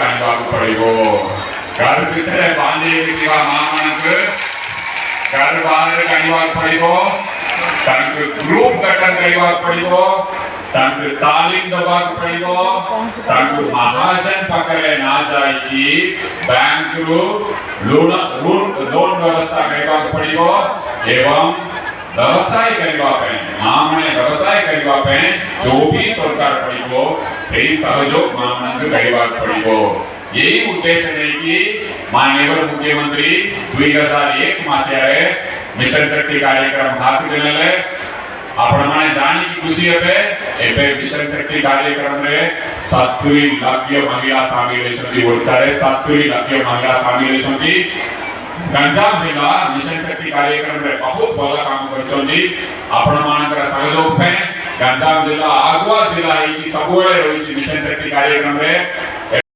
आनिबाकु पड़िबो घर भितरे बांधे किवा मामनक घर बाहर आनिबाकु पड़िबो तांके ग्रुप गठन करिबाकु पड़िबो तांके तालीम दबाकु पड़िबो तांके महाजन पकड़े ना जाय कि बैंक लोन व्यवस्था करिबाकु पड़िबो एवं व्यवसाय करवा पे मामने व्यवसाय करवा पे जो भी प्रकार पड़िबो सही सहयोग मामनक करवा पड़िबो यही उद्देश्य है कि माननीय मुख्यमंत्री 2001 मसीहारे मिशन शक्ति कार्यक्रम हाथ लेले आपण माने जानी की खुशी है एबे मिशन शक्ति कार्यक्रम रे 70 लाख महिला शामिल छथि ओडिसा रे 70 लाख महिला शामिल छथि गंजाम जिला मिशन शक्ति कार्यक्रम रे बहुत बड़ा काम करछोंदी आपण मानकर सहयोग पे गंजाम जिला आगुआ जिला है कि सबुळे रही मिशन शक्ति कार्यक्रम रे